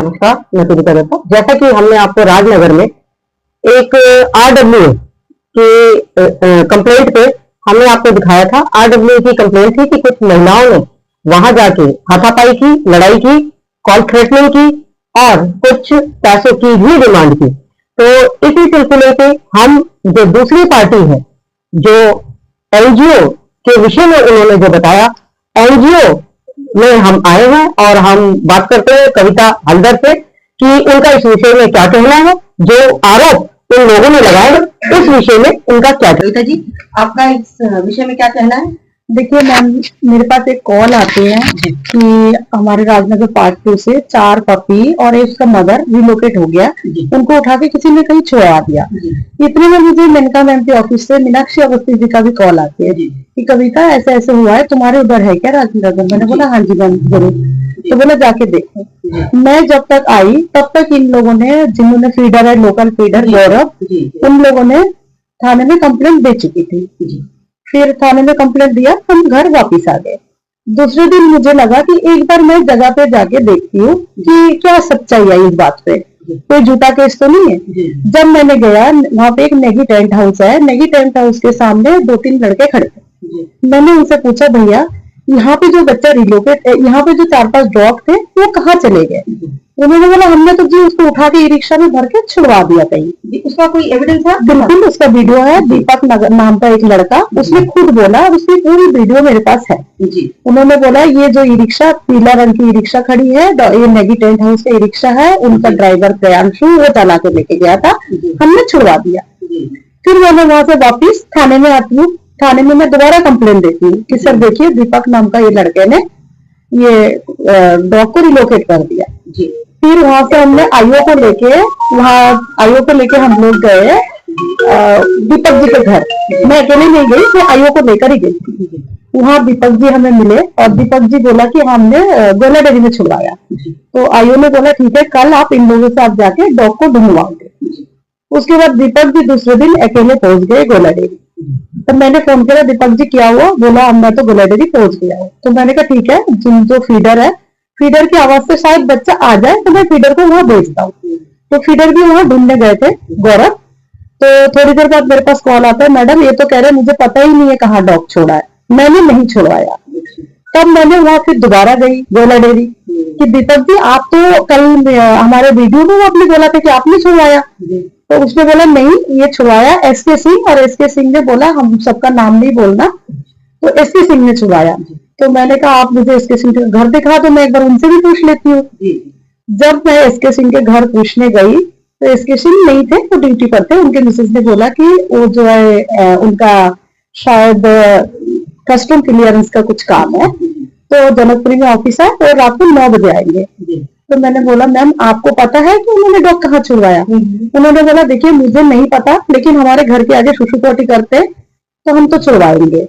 नमस्कार, मैं सुनीता दत्ता। जैसा कि हमने आपको राजनगर में एक आरडब्ल्यू की कंप्लेंट पे हमने आपको दिखाया था। आरडब्ल्यू की कंप्लेंट थी कि कुछ महिलाओं ने वहां जाके हाथापाई की, लड़ाई की, कॉल थ्रेटनिंग की और कुछ पैसों की भी डिमांड की। तो इसी सिलसिले से हम जो दूसरी पार्टी है, जो एनजीओ के विषय में उन्होंने जो बताया, एनजीओ में हम आए हैं और हम बात करते हैं कविता हलदर से कि उनका इस विषय में क्या कहना है, जो आरोप उन लोगों ने लगाए इस विषय में उनका क्या। कविता जी, आपका इस विषय में क्या कहना है? देखिए मैम, मेरे पास एक कॉल आती है कि हमारे राजनगर पार्ट 2 से 4 पपी और उसका मदर रिलोकेट हो गया, उनको उठा के किसी ने कहीं छुड़वा दिया। इतने में मुझे मेनका मैम के ऑफिस से मीनाक्षी अवस्थी जी का भी कॉल आती है कि कविता ऐसे ऐसे हुआ है, तुम्हारे उधर है क्या राजनगर? मैंने बोला हाँ जी मैम जरूर। तो बोला जाके देखो। मैं जब तक आई तब तक इन लोगों ने, जिन्होंने फीडर है, लोकल फीडर गौरव, उन लोगों ने थाने में कंप्लेंट दे चुकी थी। फिर थाने में कंप्लेंट दिया, हम घर वापस आ गए। दूसरे दिन मुझे लगा कि एक बार मैं जगह पे जाके देखती हूँ कि क्या सच्चाई है इस बात पे, कोई झूठा केस तो नहीं है। जब मैंने गया, वहां पे एक नेगी टेंट हाउस है, नेगी टेंट हाउस के सामने 2-3 लड़के खड़े थे। मैंने उनसे पूछा, भैया यहाँ पे जो बच्चा रिलोकेट, यहाँ पे जो 4-5 डॉग थे वो कहाँ चले गए? उन्होंने बोला हमने तो जी उसको उठा के ई रिक्शा में भर के छुड़वा दिया कहीं। उसका कोई एविडेंस है? बिल्कुल, उसका वीडियो है। दीपक नाम का एक लड़का, उसने खुद बोला, उसकी पूरी वीडियो मेरे पास है जी। उन्होंने बोला ये जो ई रिक्शा, पीला रंग की ई रिक्शा खड़ी है, ये नेगी टेंट हाउस का ई रिक्शा है, उनका ड्राइवर प्रियांशु वो चला के लेके गया था, हमने छुड़वा दिया। फिर मैंने वहां से वापिस थाने में आती हूँ। थाने में मैं दोबारा कंप्लेंट देती हूँ कि सर देखिए दीपक नाम का ये लड़के ने ये डॉग को रिलोकेट कर दिया जी। फिर वहां से हमने आईओ को लेके हम लोग गए दीपक जी के घर। मैं अकेले नहीं गई, मैं आईओ को लेकर ही गई थी। वहाँ दीपक जी हमें मिले और दीपक जी बोला कि हमने गोला डेयरी में छुड़वाया। तो आईओ ने बोला ठीक है, कल आप इन लोगों से आप जाके डॉग को ढूंढवाओगे। उसके बाद दीपक जी दूसरे दिन अकेले पहुंच गए गोला डेयरी। तो मैंने फोन किया, दीपक जी क्या हुआ? बोला मैं तो गोला डेयरी पहुंच गया हूँ। तो मैंने कहा ठीक है, जो फीडर है, फीडर की आवाज से शायद बच्चा आ जाए तो मैं फीडर को वहां भेजता हूँ। तो फीडर भी वहां ढूंढने गए थे गौरव। तो थोड़ी देर बाद मेरे पास कॉल आता है, मैडम ये तो कह रहे मुझे पता ही नहीं है कहाँ डॉग छोड़ा है, मैंने नहीं छुड़वाया। तब मैंने वहां फिर दोबारा गई गोला डेयरी कि दीपक जी आप तो कल हमारे वीडियो में आपने बोला था कि आपने छुड़वाया। तो उसने बोला नहीं, ये छुड़वाया एसके सिंह, और एसके सिंह ने बोला हम सबका नाम नहीं बोलना, तो एसके सिंह ने छुड़वाया। तो मैंने कहा आप मुझे एसके सिंह का घर दिखा दो, मैं एक बार उनसे भी पूछ लेती हूँ। जब मैं एसके सिंह के घर पूछने गई तो एसके सिंह नहीं थे, वो ड्यूटी पर थे। उनके मिसेज ने बोला कि वो जो है उनका शायद कस्टम क्लियरेंस का कुछ काम है, तो जनकपुरी में ऑफिस है, और रात को 9 बजे आएंगे। तो मैंने बोला मैम आपको पता है कि उन्होंने डॉग कहाँ छुड़वाया? उन्होंने बोला देखिए मुझे नहीं पता, लेकिन हमारे घर के आगे शुशु पोटी करते तो हम तो छुड़वाएंगे।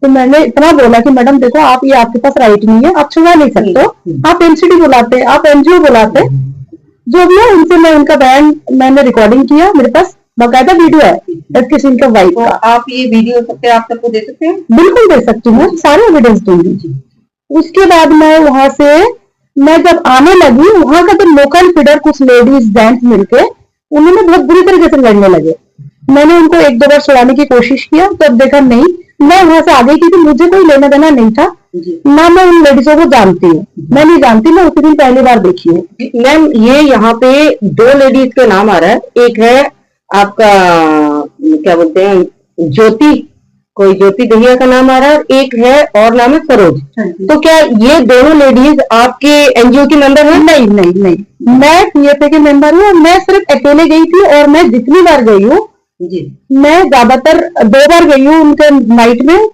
तो मैंने इतना बोला कि मैडम देखो आप, ये आपके पास राइट नहीं है, आप छुड़वा नहीं सकते, आप एनसीडी बुलाते, आप एनजीओ बुलाते, जो भी है। उनसे मैं उनका बयान मैंने रिकॉर्डिंग किया, मेरे पास बाकायदा वीडियो है एसके सिंह का वाइफ का। आप ये वीडियो सकते आप सबको दे सकते हैं? बिल्कुल दे सकती हूँ, सारे एविडेंस दूंगी। उसके बाद मैं वहां से जब आने लगी, वहां का जो लोकल फीडर कुछ लेडीज जेंट्स मिलके उन्होंने बहुत बुरी तरीके से लड़ने लगे। मैंने उनको 1-2 बार छुड़ाने की कोशिश किया, तब देखा नहीं, मैं वहां से आ गई क्योंकि मुझे कोई लेना देना नहीं था, ना मैं उन लेडीजों को जानती हूँ, मैं नहीं जानती, मैं उसी दिन पहली बार देखी हूँ। मैम ये यहाँ पे 2 लेडीज के नाम आ रहा है, एक है आपका क्या बोलते हैं ज्योति, कोई ज्योति दहिया का नाम आ रहा है, एक है और नाम है सरोज। तो क्या ये दोनों लेडीज आपके एनजीओ की मेंबर है? नहीं नहीं नहीं, मैं पीएफए के मेंबर हूँ। मैं सिर्फ अकेले गई थी, और मैं जितनी बार गई हूँ, मैं ज्यादातर 2 बार गई हूँ उनके नाइट में।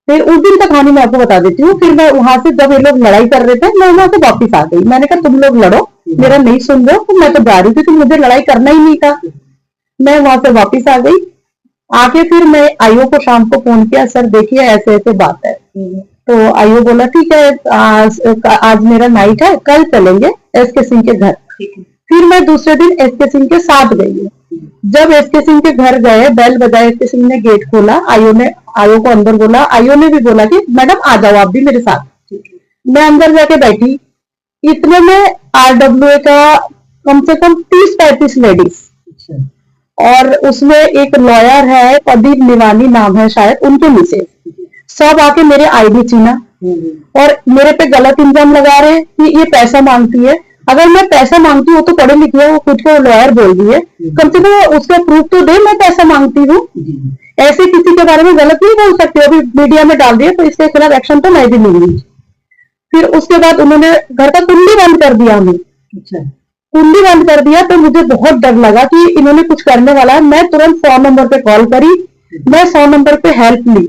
फिर उस दिन का कहानी मैं आपको बता देती हूँ। फिर मैं वहां से, जब ये लोग लड़ाई कर रहे थे, मैं वहां से वापिस आ गई। मैंने कहा तुम लोग लड़ो, मेरा नहीं सुन रहे हो, तो मैं तो जा रही थी, क्योंकि मुझे लड़ाई करना ही नहीं था। मैं वहां से वापिस आ गई। आके फिर मैं आईओ को शाम को फोन किया, सर देखिए ऐसे ऐसे बात है। तो आईओ बोला ठीक है, आज मेरा नाइट है, कल चलेंगे एसके सिंह के घर। फिर मैं दूसरे दिन एसके सिंह के साथ गई। जब एसके सिंह के घर गए, बेल बजाए, एसके सिंह ने गेट खोला, आईओ को अंदर बोला, आईओ ने भी बोला कि मैडम आ जाओ आप भी मेरे साथ। मैं अंदर जाके बैठी, इतने में RWA का कम से कम 30-35 लेडीज, और उसमें एक लॉयर है, प्रदीप निवानी नाम है शायद, उनके नीचे सब आके मेरे आईडी चीना और मेरे पे गलत इल्जाम लगा रहे हैं कि ये पैसा मांगती है। अगर मैं पैसा मांगती हूँ तो पढ़े लिखे वो खुद को लॉयर बोल रही है, कम से कम उसका प्रूफ तो दे मैं पैसा मांगती हूँ। ऐसे किसी के बारे में गलत नहीं बोल सकते, अभी मीडिया में डाल दिया तो इसके खिलाफ एक्शन तो मैं भी लूंगी। फिर उसके बाद उन्होंने घर का कुंडी बंद कर दिया हमें। कुंडी बंद कर दिया तो मुझे बहुत डर लगा कि इन्होंने कुछ करने वाला है। मैं तुरंत 100 नंबर पे कॉल करी, मैं 100 नंबर पे हेल्प ली।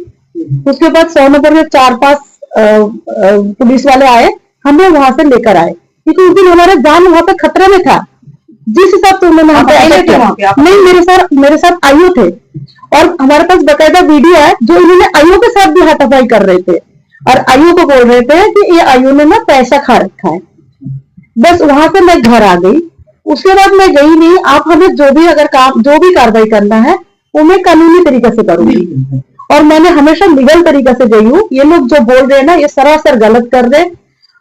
उसके बाद 100 नंबर में 4-5 पुलिस वाले आए, हमें वहां से लेकर आए, क्योंकि उस दिन हमारा जान वहां पे खतरे में था। जिस हिसाब से उन्होंने नहीं, मेरे साथ आईओ थे और हमारे पास बकायदा वीडियो है जो इन्होंने आईओ के साथ भी हाथापाई कर रहे थे और आईओ को बोल रहे थे कि ये आईओ ने ना पैसा खा रखा है। बस वहां से मैं घर आ गई। उसके बाद मैं गई नहीं। आप हमें जो भी कार्रवाई करना है वो मैं कानूनी तरीके से करूंगी और मैंने हमेशा लीगल तरीके से गई हूँ। ये लोग जो बोल रहे हैं ना, ये सरासर गलत कर रहे।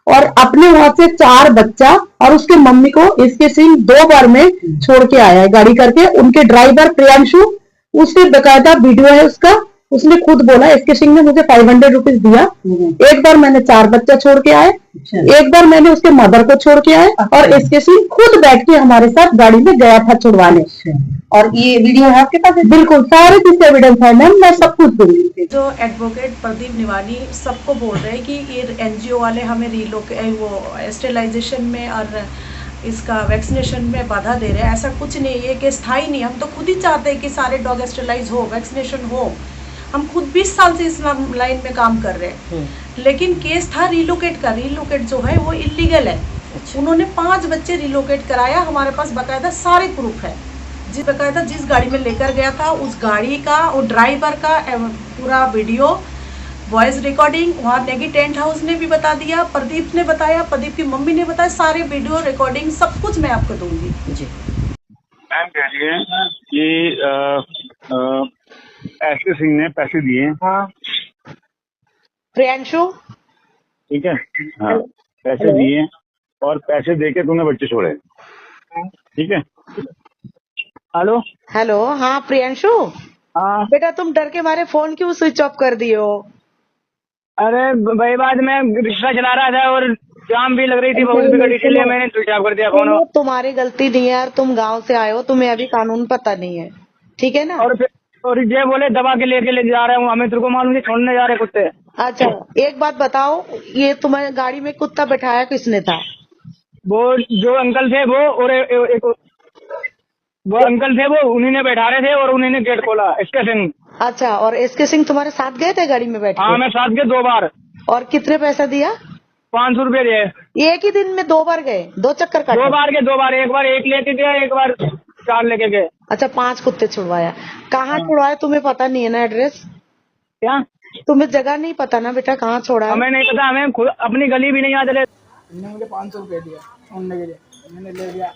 और अपने वहां से 4 बच्चा और उसके मम्मी को इसके सिंह 2 बार में छोड़ के आया है गाड़ी करके। उनके ड्राइवर प्रियांशु, उसके बकायदा वीडियो है उसका, उसने खुद बोला एसके सिंह ने मुझे 500 रुपीज दिया। एक बार मैंने 4 बच्चा छोड़ के आए, एक बार मैंने उसके मदर को छोड़ के आए और एसके सिंह खुद बैठ के हमारे साथ गाड़ी में गया था छुड़वाने। और ये वीडियो है आपके पास? बिल्कुल, सारे चीज एविडेंस है मैम, मैं सब कुछ दूंगी। जो एडवोकेट प्रदीप निवानी सबको बोल रहे हैं कि ये एनजीओ वाले हमें स्टेलाइजेशन में और इसका वैक्सीनेशन में बाधा दे रहे हैं, ऐसा कुछ नहीं है कि स्थायी नहीं। हम तो खुद ही चाहते हैं कि सारे डॉग स्टेलाइज हो, वैक्सीनेशन हो। हम खुद 20 साल से इस लाइन में काम कर रहे हैं, लेकिन केस था रिलोकेट का। रिलोकेट जो है वो इलीगल है। उन्होंने 5 बच्चे रिलोकेट कराया। हमारे पास बाकायदा सारे प्रूफ है। बकायदा जिस गाड़ी में लेकर गया था उस गाड़ी का और ड्राइवर का पूरा वीडियो, वॉइस रिकॉर्डिंग, वहाँ नेगी टेंट हाउस ने भी बता दिया, प्रदीप ने बताया, प्रदीप की मम्मी ने बताया, सारे वीडियो रिकॉर्डिंग सब कुछ मैं आपको दूंगी। जी मैम कह रही है कि एसके सिंह ने पैसे दिए। हाँ प्रियांशु, ठीक है, हाँ पैसे दिए और पैसे देके तूने बच्चे छोड़े, ठीक है। हेलो हेलो, हाँ प्रियांशु, हाँ बेटा तुम डर के मारे फोन क्यों स्विच ऑफ कर दिए हो? अरे भाई बाद में रिक्शा चला रहा था और जाम भी लग रही थी बहुत भी, इसलिए मैंने स्विच ऑफ कर दिया फोन। तुम्हारी गलती नहीं है यार, तुम गांव से आए हो, तुम्हें अभी कानून पता नहीं है, ठीक है ना। और ये बोले दबा के ले जा रहे हूँ, हमें तेरे को मालूम है छोड़ने जा रहे कुत्ते। अच्छा एक बात बताओ, ये तुम्हारे गाड़ी में कुत्ता बैठाया किसने था? वो जो अंकल थे वो, और एक वो अंकल थे, वो उन्हीं ने बैठा रहे थे और उन्हीं ने गेट खोला, एसके सिंह। अच्छा, और एसके सिंह तुम्हारे साथ गए थे गाड़ी में बैठ? हाँ मैं साथ गए 2 बार। और कितने पैसा दिया? 500 रुपए दिए। एक ही दिन में 2 बार गए, 2 चक्कर का? 2 बार गए, 2 बार, एक बार 1 लेके गया, एक बार 4 लेके गए। अच्छा 5 कुत्ते छुड़वाया। कहाँ छुड़वाया तुम्हें पता नहीं है ना एड्रेस? क्या तुम्हें जगह नहीं पता ना बेटा कहाँ छोड़ा है? हमें नहीं पता, हमें खुद अपनी गली भी नहीं याद रहे। मुझे 500 रुपए दिया छोड़ने के लिए, मैंने ले गया,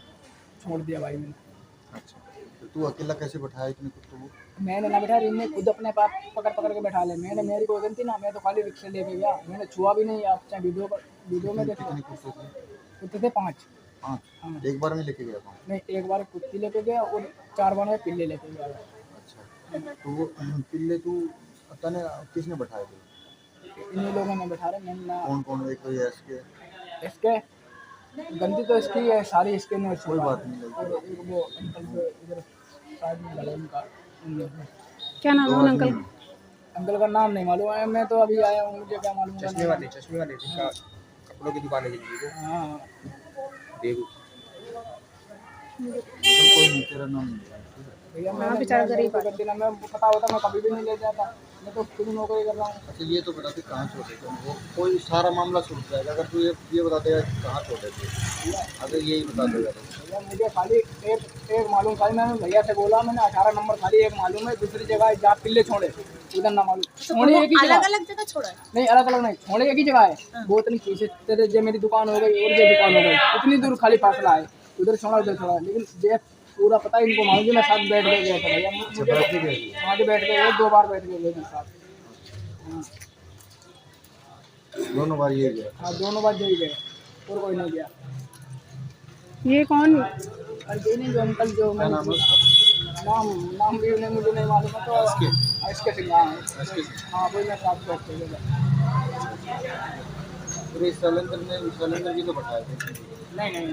छोड़ दिया भाई मैंने। अच्छा, तो तू अकेला कैसे बैठाया इतने कुत्तों को? मैंने ना बैठा, इनने खुद अपने पास पकड़ के बैठा ले। मैंने, मेरी कोई गलती ना, मैं तो खाली रिक्शा लेके गया, मैंने छुआ भी नहीं। आप चाहे वीडियो में देखो। कितने कुत्ते थे? कुत्ते थे 5। हाँ, एक बार में लेके गया था? नहीं, एक बार कुत्ती लेके गया और 4 बार में पिल्ले लेके गया। अच्छा, तो वो पिल्ले तू पता नहीं किसने बैठाए थे? इन्हीं लोगों ने बैठा रहे। मैंने ना, कौन कौन? एक तो ये इसके गलती तो इसकी है, सारी इसके ने। कोई बात नहीं लगी। और एक वो अंकल से इधर साइड में लगा उनका। क्या नाम है अंकल? अंकल का नाम नहीं मालूम है, मैं तो अभी आया हूँ, मुझे क्या मालूम। चश्मे वाले जिनका कपड़ों की दुकान है। हाँ देखो कोई नहीं, तेरा नाम नहीं भैया, मैं बेचारा गरीब करती ना, मैं पता होता मैं कभी भी नहीं ले जाता, मैं तो खुद नौकरी कर रहा हूँ। अच्छा, ये तो बता दे कहाँ छोड़े थे? वो कोई सारा मामला छूट जाएगा अगर तू ये बता देगा कि कहाँ छोड़े थे। अगर यही बता देगा तो भैया मुझे खाली एक मालूम था। मैंने भैया से बोला, मैंने 18 नंबर खाली एक मालूम है, दूसरी जगह जहाँ पिल्ले छोड़े उधर ना मालूम। छोड़े एक ही जगह, अलग अलग जगह छोड़ा है? नहीं अलग अलग नहीं, छोड़े एक ही जगह है। वो इतनी पीछे तेरे जो मेरी दुकान हो गई और ये दुकान हो गई, इतनी दूर खाली फासला है, उधर छोड़ा उधर छोड़ा। लेकिन ये पूरा पता है इनको मालूम, मैं साथ बैठ के गया था भैया, मुझे बैठ गए 2 बार बैठ के गए साथ। दोनों बार ये गया? हाँ दोनों बार यही गए। और कोई नहीं गया। ये कौन? और ये नहीं जो अंकल जो क्या नाम है उसका? नाम भी उन्हें मुझे नहीं मालूम है। तो इसके सिंह हाँ वही मैं साथ बैठते पूरे शैलेंद्र जी को बताया थे। नहीं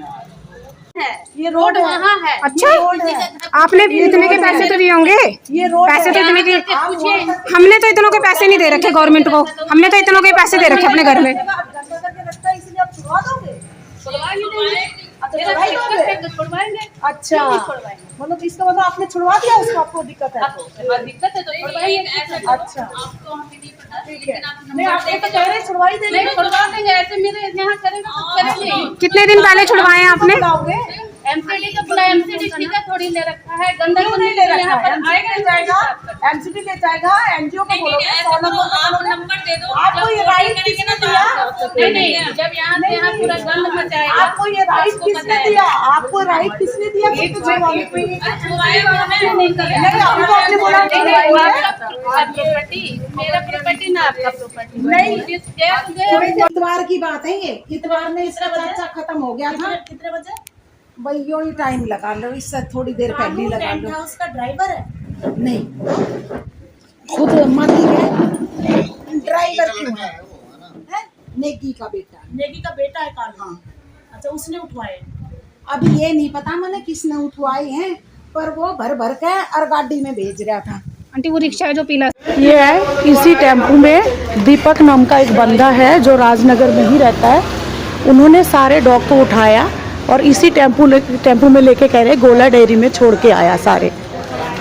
ये रोड वहाँ है। अच्छा, आपने इतने के पैसे तो दिए होंगे। ये रोड पैसे तो इतने के, हमने तो इतनों के पैसे नहीं दे रखे गवर्नमेंट को, हमने तो इतनों के पैसे दे रखे अपने घर में। इसलिए आप छुड़वा दोगे? अच्छा, मतलब इसका मतलब आपने छुड़वा दिया उसको, आपको दिक्कत है तो दिक्कत है तो छुड़वाइए। अच्छा ठीक है, नहीं आप तो कह रहे छुड़वाई देंगे, छुड़वा देंगे। ऐसे मेरे यहाँ करेगा तो करेंगे। कितने दिन पहले छुड़वाए हैं आपने? एमसीडी का बुला, एमसीडी ठेका थोड़ी ले रखा है, गंदा क्यों नहीं ले रखा है? एमसीडी ले जाएगा, एमसीडी ले जाएगा, एनजीओ को बोलोगे, आप नंबर दे दो। आपको ये राइट किसने दिया? नहीं, जब यहाँ से यहाँ पूरा गंद मचाएगा। आपको ये राइट किसने दिया? आपको राइट किसने दिया? नहीं, हमको आपने बोला प्रॉपर्टी मेरा प्रॉपर्टी ना आपका प्रॉपर्टी नहीं। इतवार की बात है ये, इतवार में इसका चर्चा खत्म हो गया था। कितने बजे? भाई यो ही टाइम लगा लो, इससे थोड़ी देर पहले ही लगा लो। उसका ड्राइवर है? नहीं, खुद मालिक है, ड्राइवर क्यों है? नेगी का बेटा। नेगी का बेटा है कानून। हाँ। अच्छा, उसने उठवाए? अब ये नहीं पता मैंने किसने उठवाए हैं, पर वो भर भर के और गाड़ी में भेज रहा था। आंटी वो रिक्शा है जो पीला, ये है इसी टेम्पू में दीपक नाम का एक बंदा है जो राजनगर में ही रहता है। उन्होंने सारे डॉग को उठाया और इसी टेम्पू में लेके कह रहे गोला डेयरी में छोड़ के आया सारे।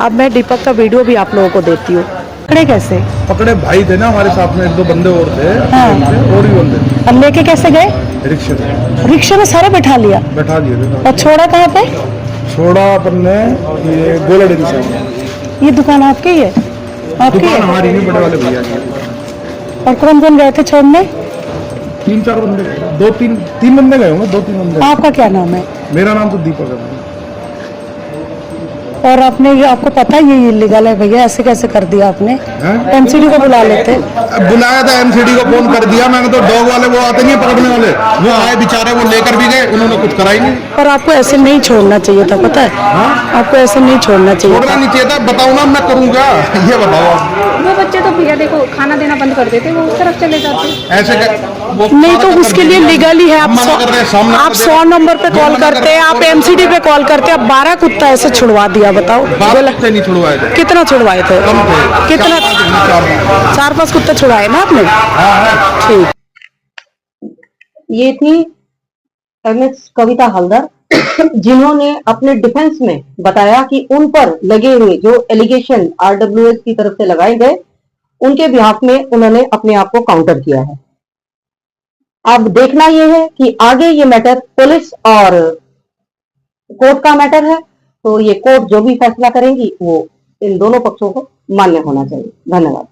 अब मैं दीपक का वीडियो भी आप लोगों को देती हूँ। पकड़े कैसे? पकड़े भाई थे ना हमारे साथ में, 1-2 बंदे और थे। हाँ। और भी बंदे। अब लेके कैसे गए? रिक्शे में। रिक्शा में सारे बैठा लिया? बैठा दिए थे। और छोड़ा कहाँ पे? छोड़ा अपन ने ये गोला डेयरी से। ये दुकान आपकी है? आपकी दुकान है? हमारी नहीं, बड़े वाले भैया की। और कौन कौन गए थे छोड़ने? 3-4 बंदे, 2-3 बंदे गए होंगे, 2-3 बंदे। आपका क्या नाम है? मेरा नाम तो दीपक है। और आपने आपको पता है ये इलीगल है भैया, ऐसे कैसे कर दिया आपने? एमसीडी को बुला लेते। बुलाया था, एमसीडी को फोन कर दिया मैंने, तो डॉग वाले वो आते नहीं पकड़ने वाले, वो आए बेचारे, वो लेकर भी गए, उन्होंने कुछ करा ही नहीं। पर आपको ऐसे नहीं छोड़ना चाहिए था, पता है? आपको ऐसे नहीं छोड़ना चाहिए छोड़ना था। नहीं चाहिए था। बताओ ना, मैं करूँगा, ये बताओ आप। वो बच्चे तो भैया देखो खाना देना बंद कर देते, वो उस तरफ चले जाते। ऐसे नहीं तो उसके लिए लीगली है। आप 100 नंबर पे कॉल करते हैं, आप एमसीडी पे कॉल करते हैं। 12 कुत्ता ऐसे छुड़वा दिया, बताओ। नहीं छुड़वाए थे। कितना छुड़वाए थे? कम थे। कितना? 4-5 कुत्ते छुड़ाए ना आपने? ठीक। ये थी एमएस कविता हलदर, जिन्होंने अपने डिफेंस में बताया कि उन पर लगे हुए जो एलिगेशन आरडब्ल्यूएस की तरफ से लगाए गए, उनके बिहाफ में उन्होंने अपने आप को काउंटर किया है। अब देखना यह है कि आगे ये मैटर पुलिस और कोर्ट का मैटर है, तो ये कोर्ट जो भी फैसला करेंगी वो इन दोनों पक्षों को मान्य होना चाहिए। धन्यवाद।